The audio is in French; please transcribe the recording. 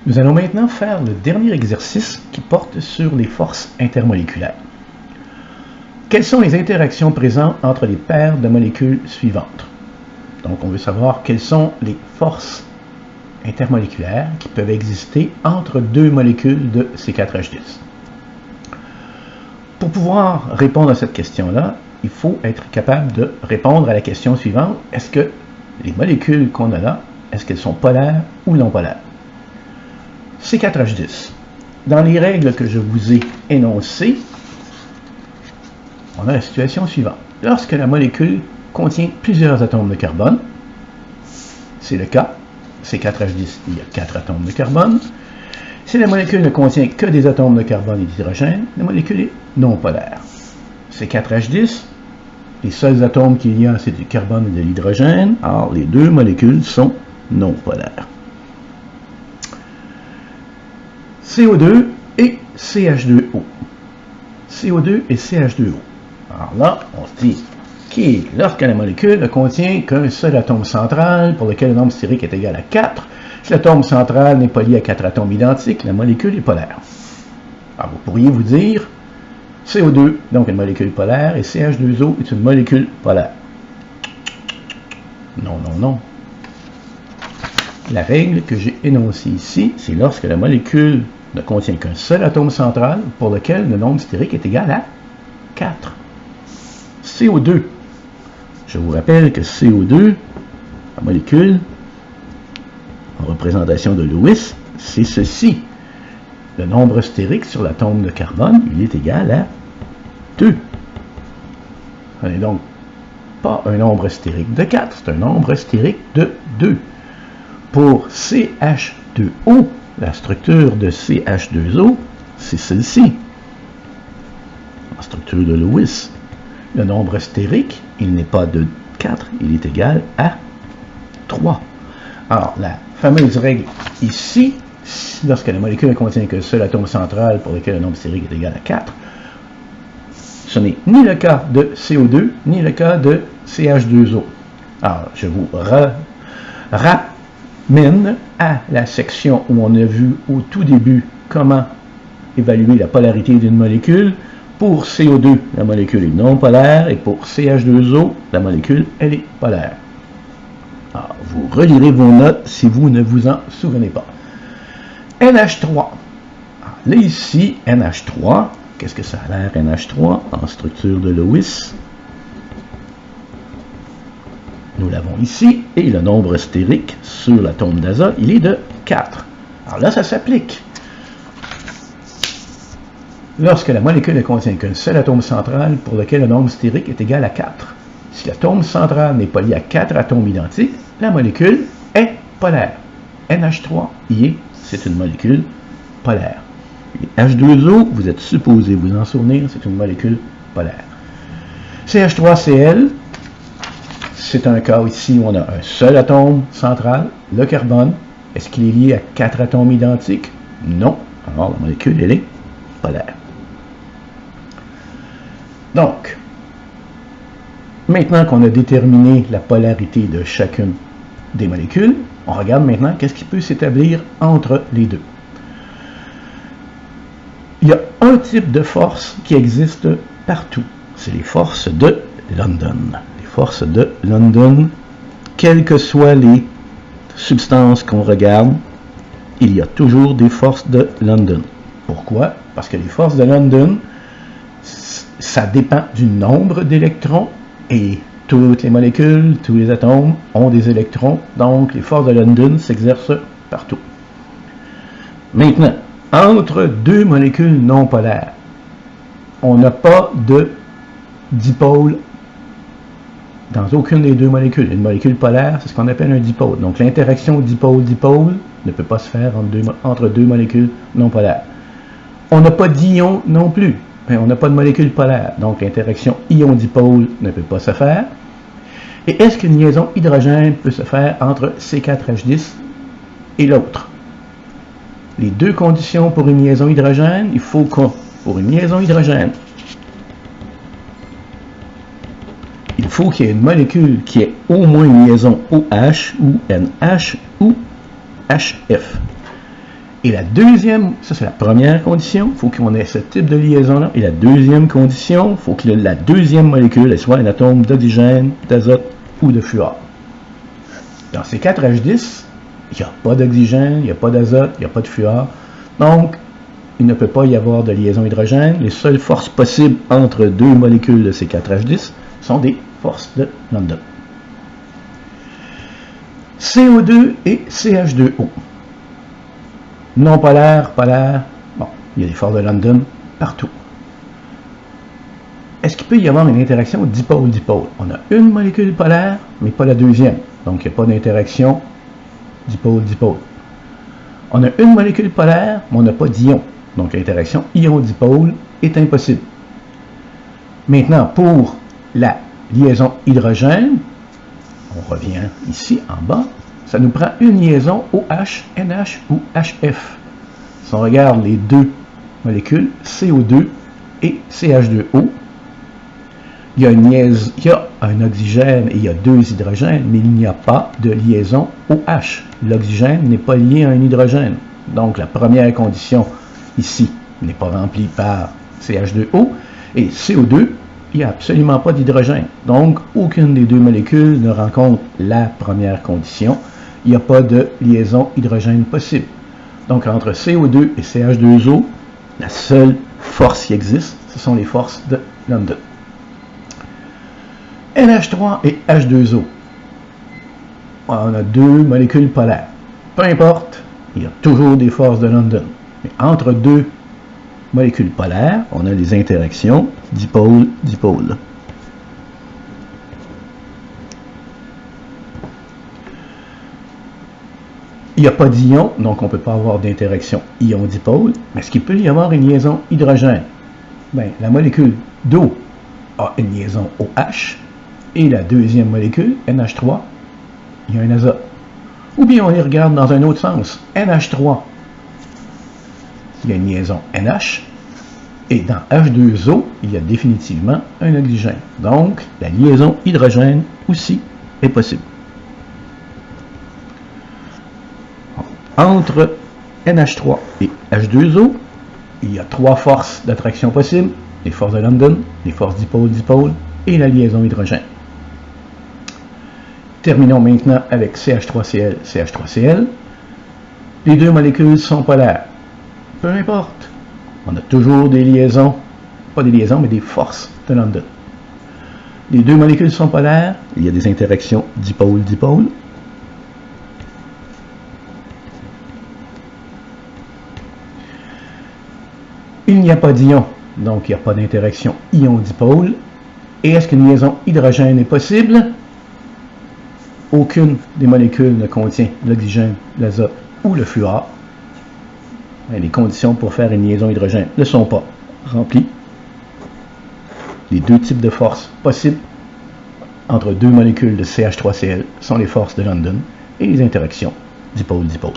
Nous allons maintenant faire le dernier exercice qui porte sur les forces intermoléculaires. Quelles sont les interactions présentes entre les paires de molécules suivantes? Donc, on veut savoir quelles sont les forces intermoléculaires qui peuvent exister entre deux molécules de C4H10. Pour pouvoir répondre à cette question-là, il faut être capable de répondre à la question suivante. Est-ce que les molécules qu'on a là, est-ce qu'elles sont polaires ou non polaires? C4H10. Dans les règles que je vous ai énoncées, on a la situation suivante. Lorsque la molécule contient plusieurs atomes de carbone, c'est le cas, C4H10, il y a 4 atomes de carbone. Si la molécule ne contient que des atomes de carbone et d'hydrogène, la molécule est non polaire. C4H10, les seuls atomes qu'il y a, c'est du carbone et de l'hydrogène, alors les deux molécules sont non polaires. CO2 et CH2O. CO2 et CH2O. Alors là, on se dit, OK, lorsque la molécule ne contient qu'un seul atome central pour lequel le nombre stérique est égal à 4, si l'atome central n'est pas lié à 4 atomes identiques, la molécule est polaire. Alors vous pourriez vous dire, CO2, donc une molécule polaire, et CH2O est une molécule polaire. Non, non, non. La règle que j'ai énoncée ici, c'est lorsque la molécule ne contient qu'un seul atome central pour lequel le nombre stérique est égal à 4. CO2. Je vous rappelle que CO2, la molécule, en représentation de Lewis, c'est ceci. Le nombre stérique sur l'atome de carbone, il est égal à 2. Ce n'est donc pas un nombre stérique de 4, c'est un nombre stérique de 2. Pour CH2O, la structure de CH2O, c'est celle-ci. La structure de Lewis. Le nombre stérique, il n'est pas de 4, il est égal à 3. Alors, la fameuse règle ici, lorsque la molécule ne contient qu'un seul atome central pour lequel le nombre stérique est égal à 4, ce n'est ni le cas de CO2, ni le cas de CH2O. Alors, je vous ramène à la section où on a vu au tout début comment évaluer la polarité d'une molécule. Pour CO2, la molécule est non polaire, et pour CH2O, la molécule, elle est polaire. Alors, vous relirez vos notes si vous ne vous en souvenez pas. NH3. Alors, là, ici, NH3, qu'est-ce que ça a l'air, NH3, en structure de Lewis? Nous l'avons ici, et le nombre stérique sur l'atome d'azote, il est de 4. Alors là, ça s'applique. Lorsque la molécule ne contient qu'un seul atome central pour lequel le nombre stérique est égal à 4. Si l'atome central n'est pas lié à 4 atomes identiques, la molécule est polaire. NH3 y est, c'est une molécule polaire. Et H2O, vous êtes supposé vous en souvenir, c'est une molécule polaire. CH3Cl, c'est un cas ici où on a un seul atome central, le carbone. Est-ce qu'il est lié à 4 atomes identiques? Non. Alors la molécule, elle est polaire. Donc, maintenant qu'on a déterminé la polarité de chacune des molécules, on regarde maintenant qu'est-ce qui peut s'établir entre les deux. Il y a un type de force qui existe partout. C'est les forces de London. Les forces de London, quelles que soient les substances qu'on regarde, il y a toujours des forces de London. Pourquoi? Parce que les forces de London, ça dépend du nombre d'électrons, et toutes les molécules, tous les atomes ont des électrons, donc les forces de London s'exercent partout. Maintenant, entre deux molécules non polaires, on n'a pas de dipôle dans aucune des deux molécules. Une molécule polaire, c'est ce qu'on appelle un dipôle. Donc l'interaction dipôle-dipôle ne peut pas se faire entre deux molécules non polaires. On n'a pas d'ion non plus. On n'a pas de molécule polaire. Donc l'interaction ion-dipôle ne peut pas se faire. Et est-ce qu'une liaison hydrogène peut se faire entre C4H10 et l'autre? Les deux conditions pour une liaison hydrogène, il faut pour une liaison hydrogène, il faut qu'il y ait une molécule qui ait au moins une liaison OH ou NH ou HF. Et la deuxième, ça c'est la première condition, il faut qu'on ait ce type de liaison-là. Et la deuxième condition, il faut que la deuxième molécule elle soit un atome d'oxygène, d'azote ou de fluor. Dans ces 4H10, il n'y a pas d'oxygène, il n'y a pas d'azote, il n'y a pas de fluor. Donc, il ne peut pas y avoir de liaison hydrogène. Les seules forces possibles entre deux molécules de ces 4H10 sont des forces de London. CO2 et CH2O. Non polaire, polaire, bon, il y a des forces de London partout. Est-ce qu'il peut y avoir une interaction dipôle-dipôle? On a une molécule polaire, mais pas la deuxième. Donc, il n'y a pas d'interaction dipôle-dipôle. On a une molécule polaire, mais on n'a pas d'ion. Donc, l'interaction ion-dipôle est impossible. Maintenant, pour la liaison hydrogène, on revient ici en bas, ça nous prend une liaison OH, NH ou HF. Si on regarde les deux molécules, CO2 et CH2O, il y a un oxygène et il y a deux hydrogènes, mais il n'y a pas de liaison OH. L'oxygène n'est pas lié à un hydrogène. Donc, la première condition ici n'est pas remplie par CH2O. Et CO2, il n'y a absolument pas d'hydrogène. Donc, aucune des deux molécules ne rencontre la première condition. Il n'y a pas de liaison hydrogène possible. Donc, entre CO2 et CH2O, la seule force qui existe, ce sont les forces de London. NH3 et H2O. On a deux molécules polaires. Peu importe, il y a toujours des forces de London. Mais entre deux molécules polaires, on a les interactions dipôle-dipôle. Il n'y a pas d'ion, donc on ne peut pas avoir d'interaction ion-dipôle. Mais est-ce qu'il peut y avoir une liaison hydrogène? Bien, la molécule d'eau a une liaison OH, et la deuxième molécule, NH3, il y a un azote. Ou bien on les regarde dans un autre sens. NH3, il y a une liaison NH, et dans H2O, il y a définitivement un oxygène. Donc, la liaison hydrogène aussi est possible. Entre NH3 et H2O, il y a trois forces d'attraction possibles, les forces de London, les forces dipôle-dipôle et la liaison hydrogène. Terminons maintenant avec CH3Cl, CH3Cl. Les deux molécules sont polaires. Peu importe, on a toujours des liaisons, pas des liaisons, mais des forces de London. Les deux molécules sont polaires, il y a des interactions dipôle-dipôle. Il n'y a pas d'ion, donc il n'y a pas d'interaction ion-dipôle. Et est-ce qu'une liaison hydrogène est possible? Aucune des molécules ne contient l'oxygène, l'azote ou le fluor. Les conditions pour faire une liaison hydrogène ne sont pas remplies. Les deux types de forces possibles entre deux molécules de CH3Cl sont les forces de London et les interactions dipôle-dipôle.